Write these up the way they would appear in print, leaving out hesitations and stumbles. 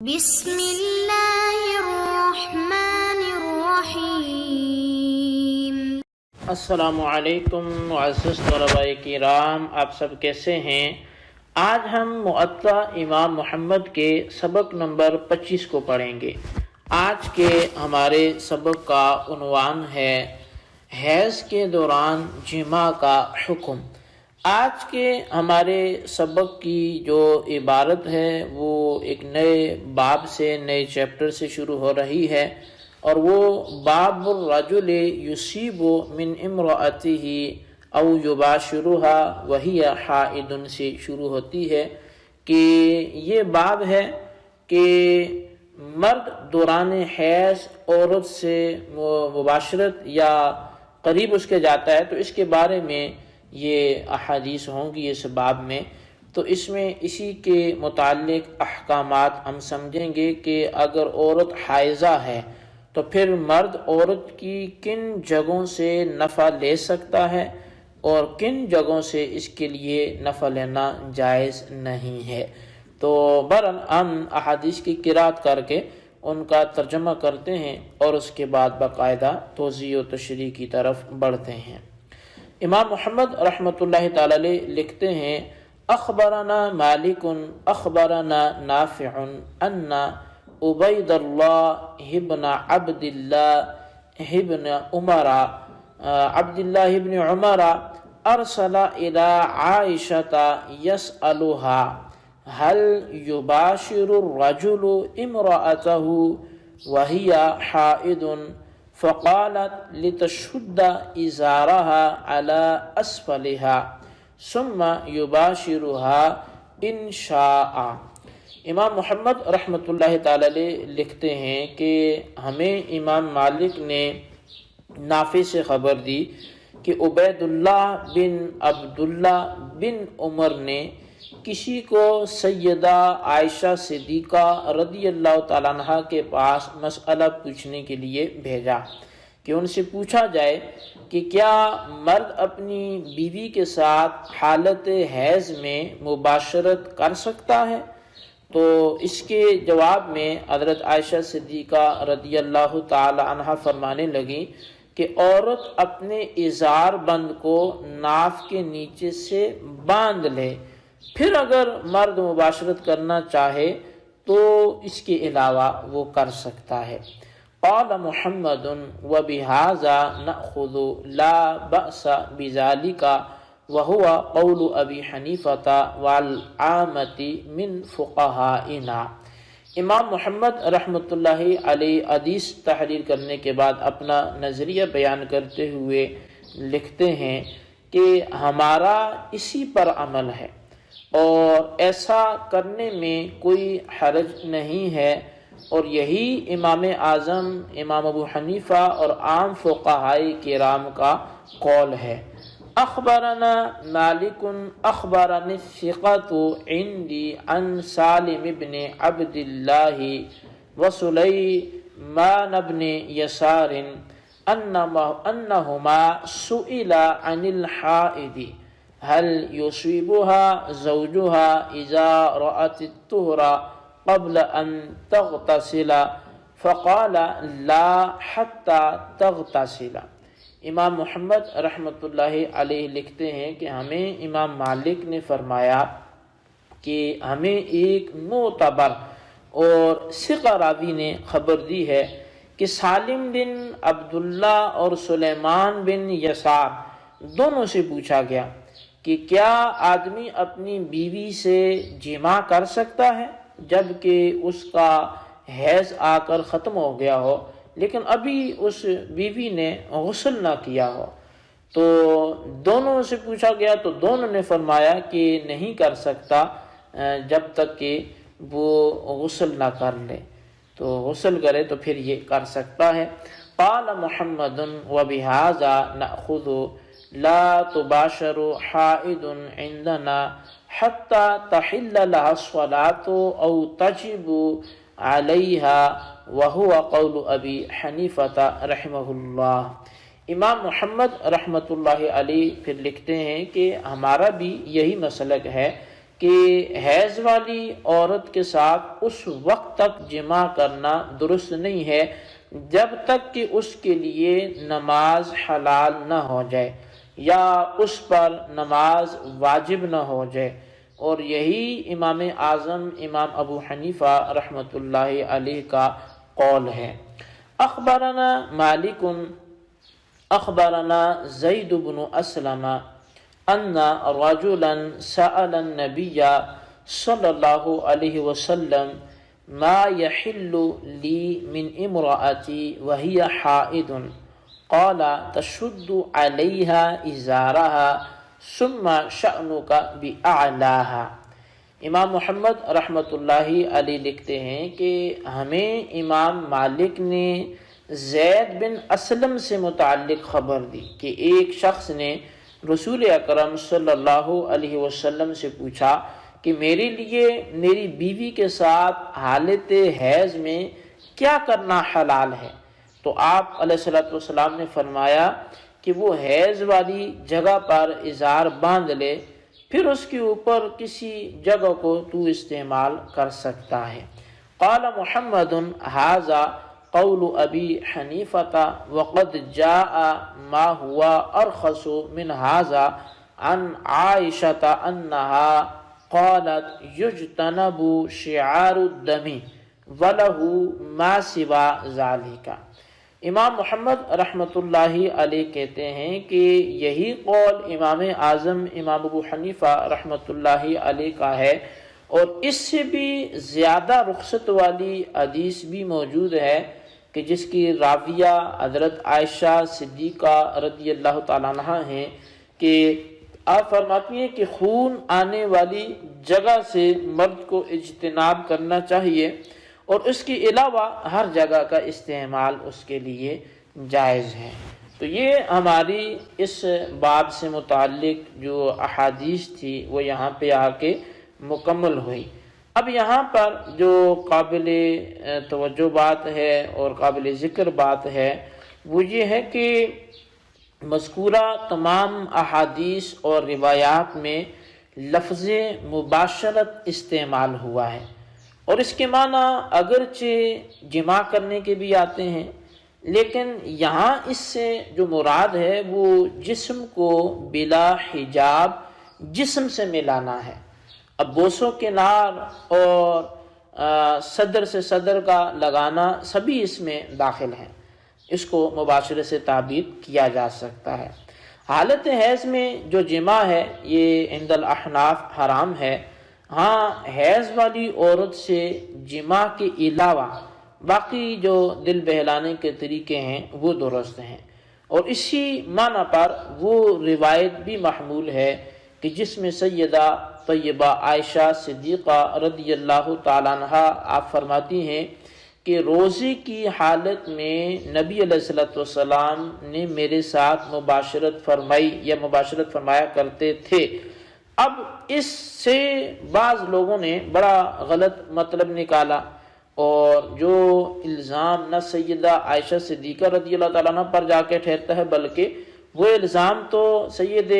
بسم اللہ الرحمن الرحیم۔ السلام علیکم معزز طلباء کرام، آپ سب کیسے ہیں؟ آج ہم معطا امام محمد کے سبق نمبر 25 کو پڑھیں گے۔ آج کے ہمارے سبق کا عنوان ہے حیض کے دوران جماع کا حکم۔ آج کے ہمارے سبق کی جو عبارت ہے وہ ایک نئے باب سے، نئے چیپٹر سے شروع ہو رہی ہے، اور وہ باب الرجل یصیب من امرأتہ او یباشرها وہی حائض سے شروع ہوتی ہے، کہ یہ باب ہے کہ مرد دوران حیض عورت سے مباشرت یا قریب اس کے جاتا ہے، تو اس کے بارے میں یہ احادیث ہوں گی اس باب میں۔ تو اس میں اسی کے متعلق احکامات ہم سمجھیں گے کہ اگر عورت حائضہ ہے تو پھر مرد عورت کی کن جگہوں سے نفع لے سکتا ہے اور کن جگہوں سے اس کے لیے نفع لینا جائز نہیں ہے۔ تو برحال ہم احادیث کی قرات کر کے ان کا ترجمہ کرتے ہیں اور اس کے بعد باقاعدہ توضیح و تشریح کی طرف بڑھتے ہیں۔ امام محمد رحمۃ اللہ تعالی علیہ لکھتے ہیں: اخبرنا مالک اخبرنا نافع ان عبید اللہ ابن عبداللہ ابن عمر ارسل الى عائشة يسألها هل يباشر الرجل امرأته وهي حائض فقالت لتشد ازارها على اسفلها ثم يباشرها ان شاء۔ امام محمد رحمۃ اللہ تعالی علیہ لکھتے ہیں کہ ہمیں امام مالک نے نافع سے خبر دی کہ عبید اللہ بن عبداللہ بن عمر نے کسی کو سیدہ عائشہ صدیقہ رضی اللہ تعالیٰ عنہ کے پاس مسئلہ پوچھنے کے لیے بھیجا کہ ان سے پوچھا جائے کہ کیا مرد اپنی بیوی کے ساتھ حالت حیض میں مباشرت کر سکتا ہے؟ تو اس کے جواب میں حضرت عائشہ صدیقہ رضی اللہ تعالی عنہ فرمانے لگی کہ عورت اپنے ازار بند کو ناف کے نیچے سے باندھ لے، پھر اگر مرد مباشرت کرنا چاہے تو اس کے علاوہ وہ کر سکتا ہے۔ قال محمد وبهذا نأخذ لا بأس بذلك وهو قول ابی حنیفہ والعامة من فقہائنا۔ امام محمد رحمۃ اللہ علیہ حدیث تحریر کرنے کے بعد اپنا نظریہ بیان کرتے ہوئے لکھتے ہیں کہ ہمارا اسی پر عمل ہے اور ایسا کرنے میں کوئی حرج نہیں ہے، اور یہی امام اعظم امام ابو حنیفہ اور عام فقہاء کرام کا قول ہے۔ اخبرنا مالک اخبرنی الثقۃ عندی عن سالم بن عبد اللہ وسلیمان بن یسار انہما سئلا عن الحائض هل يصيبها زوجها اذا رأت الطهر قبل ان تغتسل فقال لا حتى تغتسل۔ امام محمد رحمۃ اللہ علیہ لکھتے ہیں کہ ہمیں امام مالک نے فرمایا کہ ہمیں ایک معتبر اور ثقہ راوی نے خبر دی ہے کہ سالم بن عبداللہ اور سلیمان بن یسار دونوں سے پوچھا گیا کہ کیا آدمی اپنی بیوی سے جماع کر سکتا ہے جبکہ اس کا حیض آ کر ختم ہو گیا ہو لیکن ابھی اس بیوی نے غسل نہ کیا ہو؟ تو دونوں سے پوچھا گیا تو دونوں نے فرمایا کہ نہیں کر سکتا جب تک کہ وہ غسل نہ کر لے، تو غسل کرے تو پھر یہ کر سکتا ہے۔ قال محمد وبهذا نأخذ لا تباشر حائض عندنا حتى تحل لها الصلاة او تجب علیہا وہو قول ابی حنیفہ رحمہ اللہ۔ امام محمد رحمۃ اللہ علیہ پھر لکھتے ہیں کہ ہمارا بھی یہی مسلک ہے کہ حیض والی عورت کے ساتھ اس وقت تک جماع کرنا درست نہیں ہے جب تک کہ اس کے لیے نماز حلال نہ ہو جائے یا اس پر نماز واجب نہ ہو جائے، اور یہی امام اعظم امام ابو حنیفہ رحمۃ اللہ علیہ کا قول ہے۔ اخبرنا مالک اخبرنا زید بن اسلم ان رجلا سأل النبي صلی اللہ علیہ وسلم ما يحل لي من امرأتي وهي حائض قال تشد عليها ازارها ثم شأنك بأعلاها۔ امام محمد رحمۃ اللہ علیہ لکھتے ہیں کہ ہمیں امام مالک نے زید بن اسلم سے متعلق خبر دی کہ ایک شخص نے رسول اکرم صلی اللہ علیہ وسلم سے پوچھا کہ میرے لیے میری بیوی کے ساتھ حالت حیض میں کیا کرنا حلال ہے، تو آپ علیہ السلام نے فرمایا کہ وہ حیض والی جگہ پر ازار باندھ لے، پھر اس کے اوپر کسی جگہ کو تو استعمال کر سکتا ہے۔ قال محمد ھذا قول ابی حنیفہ وقد جاء ما هو ارخص من ھذا عن عائشہ انہا قالت یجتنب شعار الدم وله ما سوى ذلك۔ امام محمد رحمۃ اللہ علیہ کہتے ہیں کہ یہی قول امام اعظم امام ابو حنیفہ رحمۃ اللہ علیہ کا ہے، اور اس سے بھی زیادہ رخصت والی حدیث بھی موجود ہے کہ جس کی راویہ حضرت عائشہ صدیقہ رضی اللہ تعالیٰ عنہ ہیں، کہ آپ فرماتی ہیں کہ خون آنے والی جگہ سے مرد کو اجتناب کرنا چاہیے، اور اس کے علاوہ ہر جگہ کا استعمال اس کے لیے جائز ہے۔ تو یہ ہماری اس باب سے متعلق جو احادیث تھی وہ یہاں پہ آ کے مکمل ہوئی۔ اب یہاں پر جو قابل توجہ بات ہے اور قابل ذکر بات ہے وہ یہ ہے کہ مذکورہ تمام احادیث اور روایات میں لفظ مباشرت استعمال ہوا ہے، اور اس کے معنی اگرچہ جماع کرنے کے بھی آتے ہیں، لیکن یہاں اس سے جو مراد ہے وہ جسم کو بلا حجاب جسم سے ملانا ہے۔ اب بوسوں کنار اور صدر سے صدر کا لگانا سبھی اس میں داخل ہیں، اس کو مباشرت سے تعبیر کیا جا سکتا ہے۔ حالت حیض میں جو جماع ہے یہ عند الاحناف حرام ہے، ہاں حیض والی عورت سے جماع کے علاوہ باقی جو دل بہلانے کے طریقے ہیں وہ درست ہیں، اور اسی معنی پر وہ روایت بھی محمول ہے کہ جس میں سیدہ طیبہ عائشہ صدیقہ رضی اللہ تعالیٰ عنہ آپ فرماتی ہیں کہ روزے کی حالت میں نبی علیہ السلام نے میرے ساتھ مباشرت فرمائی یا مباشرت فرمایا کرتے تھے۔ اب اس سے بعض لوگوں نے بڑا غلط مطلب نکالا، اور جو الزام نہ سیدہ عائشہ صدیقہ رضی اللہ تعالیٰ عنہ پر جا کے ٹھہرتا ہے بلکہ وہ الزام تو سید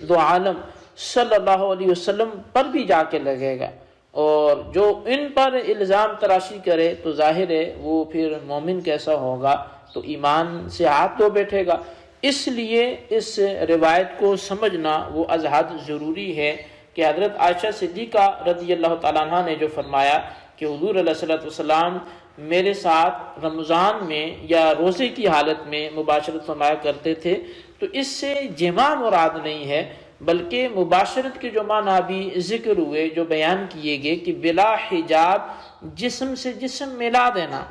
دو عالم صلی اللہ علیہ وسلم پر بھی جا کے لگے گا، اور جو ان پر الزام تراشی کرے تو ظاہر ہے وہ پھر مومن کیسا ہوگا، تو ایمان سے ہاتھ دھو بیٹھے گا۔ اس لیے اس روایت کو سمجھنا وہ از حد ضروری ہے کہ حضرت عائشہ صدیقہ رضی اللہ تعالیٰ عنہ نے جو فرمایا کہ حضور علیہ السلام میرے ساتھ رمضان میں یا روزے کی حالت میں مباشرت فرمایا کرتے تھے، تو اس سے جماع مراد نہیں ہے، بلکہ مباشرت کے جو معنی بھی ذکر ہوئے جو بیان کیے گئے کہ بلا حجاب جسم سے جسم ملا دینا۔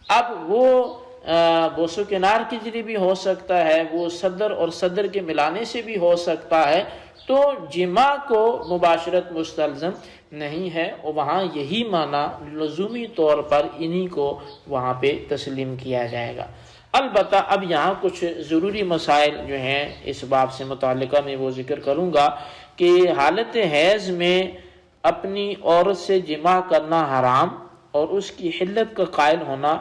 اب وہ بوسو کنار کے ذریعے بھی ہو سکتا ہے، وہ صدر اور صدر کے ملانے سے بھی ہو سکتا ہے، تو جماع کو مباشرت مستلزم نہیں ہے، اور وہاں یہی معنی لزومی طور پر انہی کو وہاں پہ تسلیم کیا جائے گا۔ البتہ اب یہاں کچھ ضروری مسائل جو ہیں اس باب سے متعلقہ میں وہ ذکر کروں گا کہ حالت حیض میں اپنی عورت سے جماع کرنا حرام اور اس کی حلت کا قائل ہونا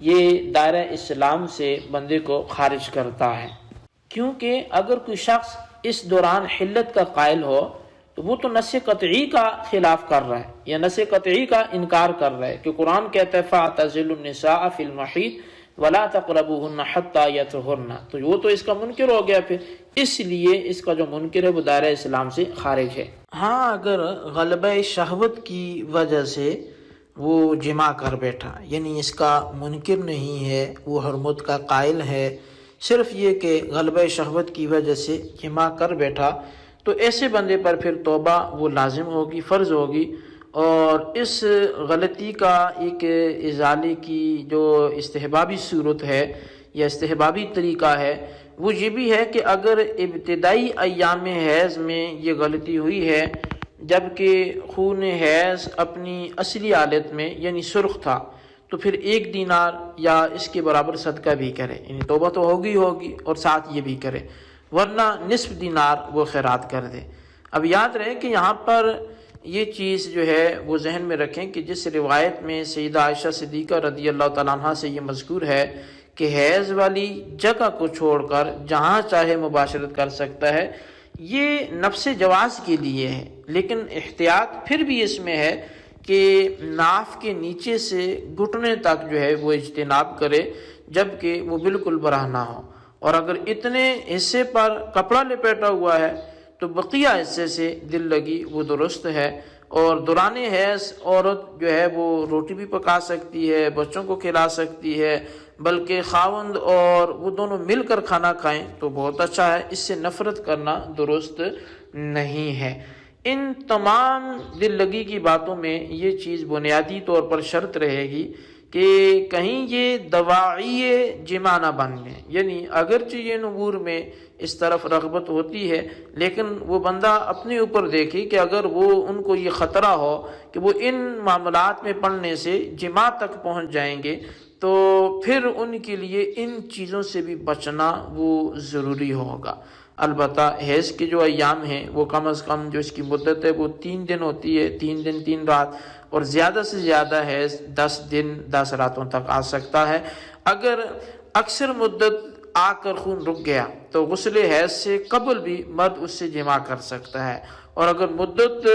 یہ دائرہ اسلام سے بندے کو خارج کرتا ہے، کیونکہ اگر کوئی شخص اس دوران حلت کا قائل ہو تو وہ تو نص قطعی کا خلاف کر رہا ہے یا نص قطعی کا انکار کر رہا ہے کہ قرآن کہتا ہے فَاعْتَزِلُوا النِّسَاءَ فِي الْمَحِيضِ وَلَا تَقْرَبُوهُنَّ حَتَّى يَطْهُرْنَ، تو وہ تو اس کا منکر ہو گیا، پھر اس لیے اس کا جو منکر ہے وہ دائرہ اسلام سے خارج ہے۔ ہاں اگر غلبہ شہوت کی وجہ سے وہ جمع کر بیٹھا، یعنی اس کا منکر نہیں ہے، وہ حرمت کا قائل ہے، صرف یہ کہ غلبہ شہوت کی وجہ سے جمع کر بیٹھا، تو ایسے بندے پر پھر توبہ وہ لازم ہوگی، فرض ہوگی۔ اور اس غلطی کا ایک ازالے کی جو استحبابی صورت ہے یا استحبابی طریقہ ہے وہ یہ بھی ہے کہ اگر ابتدائی ایام حیض میں یہ غلطی ہوئی ہے جبکہ خون حیض اپنی اصلی حالت میں یعنی سرخ تھا، تو پھر 1 دینار یا اس کے برابر صدقہ بھی کرے، یعنی توبہ تو ہوگی اور ساتھ یہ بھی کرے، ورنہ نصف دینار وہ خیرات کر دے۔ اب یاد رہے کہ یہاں پر یہ چیز جو ہے وہ ذہن میں رکھیں کہ جس روایت میں سیدہ عائشہ صدیقہ رضی اللہ تعالیٰ عنہ سے یہ مذکور ہے کہ حیض والی جگہ کو چھوڑ کر جہاں چاہے مباشرت کر سکتا ہے، یہ نفس جواز کے لیے ہے، لیکن احتیاط پھر بھی اس میں ہے کہ ناف کے نیچے سے گھٹنے تک جو ہے وہ اجتناب کرے جبکہ وہ بالکل براہ نہ ہو، اور اگر اتنے حصے پر کپڑا لپیٹا ہوا ہے تو بقیہ حصے سے دل لگی وہ درست ہے۔ اور دوران حیض عورت جو ہے وہ روٹی بھی پکا سکتی ہے، بچوں کو کھلا سکتی ہے، بلکہ خاوند اور وہ دونوں مل کر کھانا کھائیں تو بہت اچھا ہے، اس سے نفرت کرنا درست نہیں ہے۔ ان تمام دل لگی کی باتوں میں یہ چیز بنیادی طور پر شرط رہے گی کہ کہیں یہ دواعی جمع نہ بن لیں، یعنی اگرچہ یہ امور میں اس طرف رغبت ہوتی ہے لیکن وہ بندہ اپنے اوپر دیکھے کہ اگر وہ ان کو یہ خطرہ ہو کہ وہ ان معاملات میں پڑنے سے جمع تک پہنچ جائیں گے تو پھر ان کے لیے ان چیزوں سے بھی بچنا وہ ضروری ہوگا۔ البتہ حیض کے جو ایام ہیں وہ کم از کم جو اس کی مدت ہے وہ 3 دن ہوتی ہے، 3 دن 3 رات، اور زیادہ سے زیادہ حیض 10 دن 10 راتوں تک آ سکتا ہے۔ اگر اکثر مدت آ کر خون رک گیا تو غسل حیض سے قبل بھی مرد اس سے جمع کر سکتا ہے، اور اگر مدت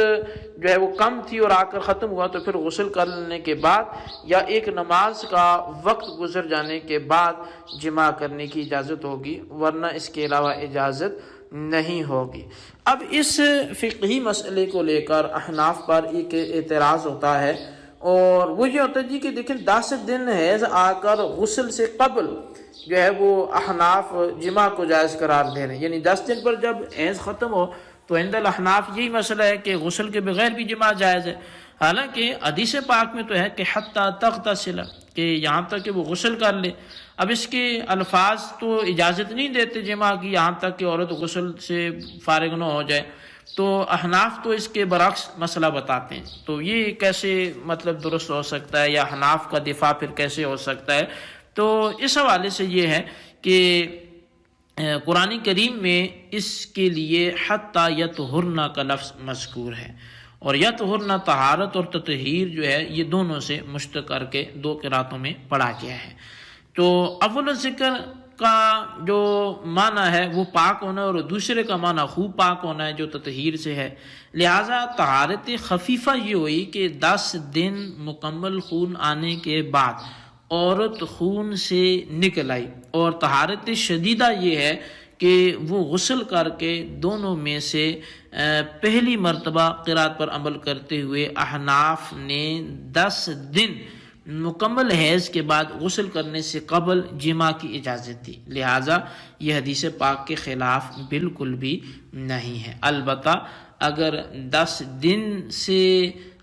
جو ہے وہ کم تھی اور آ کر ختم ہوا تو پھر غسل کر لینے کے بعد یا ایک نماز کا وقت گزر جانے کے بعد جمع کرنے کی اجازت ہوگی، ورنہ اس کے علاوہ اجازت نہیں ہوگی۔ اب اس فقہی مسئلے کو لے کر احناف پر ایک اعتراض ہوتا ہے، اور وہ یہ ہوتا ہے جی کہ دیکھیں 10 دن حیض آ کر غسل سے قبل جو ہے وہ احناف جمع کو جائز قرار دے رہے ہیں، یعنی 10 دن پر جب حیض ختم ہو تو عند الاحناف یہی مسئلہ ہے کہ غسل کے بغیر بھی جمع جائز ہے، حالانکہ حدیث پاک میں تو ہے کہ حتی تغتسل، کہ یہاں تک کہ وہ غسل کر لے۔ اب اس کے الفاظ تو اجازت نہیں دیتے جمع کی یہاں تک کہ عورت غسل سے فارغ نہ ہو جائے، تو احناف تو اس کے برعکس مسئلہ بتاتے ہیں، تو یہ کیسے مطلب درست ہو سکتا ہے، یا احناف کا دفاع پھر کیسے ہو سکتا ہے؟ تو اس حوالے سے یہ ہے کہ قرآن کریم میں اس کے لیے حتی یطہرن کا لفظ مذکور ہے، اور یطہرن طہارت اور تطہیر جو ہے یہ دونوں سے مشتق کر کے 2 قراتوں میں پڑھا گیا ہے۔ تو اول ذکر کا جو معنی ہے وہ پاک ہونا ہے، اور دوسرے کا معنی خوب پاک ہونا ہے جو تطہیر سے ہے، لہٰذا طہارت خفیفہ یہ ہوئی کہ 10 دن مکمل خون آنے کے بعد عورت خون سے نکل آئی، اور طہارت شدیدہ یہ ہے کہ وہ غسل کر کے دونوں میں سے پہلی مرتبہ قرات پر عمل کرتے ہوئے احناف نے 10 دن مکمل حیض کے بعد غسل کرنے سے قبل جمع کی اجازت دی، لہٰذا یہ حدیث پاک کے خلاف بالکل بھی نہیں ہے۔ البتہ اگر 10 دن سے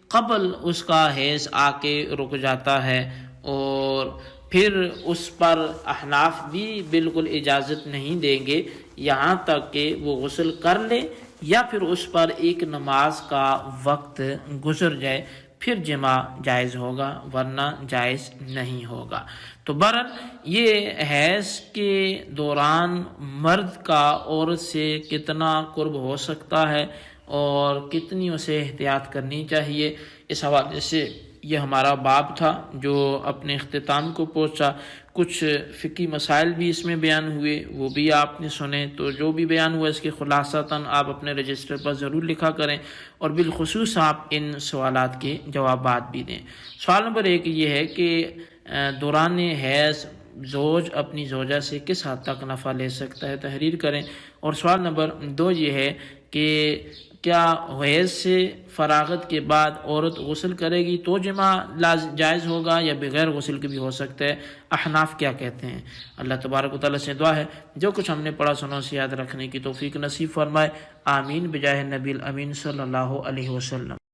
قبل اس کا حیض آ کے رک جاتا ہے اور پھر اس پر احناف بھی بالکل اجازت نہیں دیں گے یہاں تک کہ وہ غسل کر لے یا پھر اس پر ایک نماز کا وقت گزر جائے، پھر جمع جائز ہوگا ورنہ جائز نہیں ہوگا۔ تو بہرحال یہ حیض کے دوران مرد کا عورت سے کتنا قرب ہو سکتا ہے اور کتنی اسے احتیاط کرنی چاہیے، اس حوالے سے یہ ہمارا باب تھا جو اپنے اختتام کو پہنچا۔ کچھ فقہی مسائل بھی اس میں بیان ہوئے، وہ بھی آپ نے سنے۔ تو جو بھی بیان ہوا اس کے خلاصتاً آپ اپنے رجسٹر پر ضرور لکھا کریں، اور بالخصوص آپ ان سوالات کے جوابات بھی دیں۔ سوال نمبر 1 یہ ہے کہ دوران حیض زوج اپنی زوجہ سے کس حد تک نفع لے سکتا ہے، تحریر کریں۔ اور سوال نمبر 2 یہ ہے کہ کیا حیض سے فراغت کے بعد عورت غسل کرے گی تو جماع جائز ہوگا یا بغیر غسل کے بھی ہو سکتا ہے؟ احناف کیا کہتے ہیں؟ اللہ تبارک و تعالیٰ سے دعا ہے جو کچھ ہم نے پڑھا سنا اسے یاد رکھنے کی توفیق نصیب فرمائے۔ آمین بجاہ نبی الامین صلی اللہ علیہ وسلم۔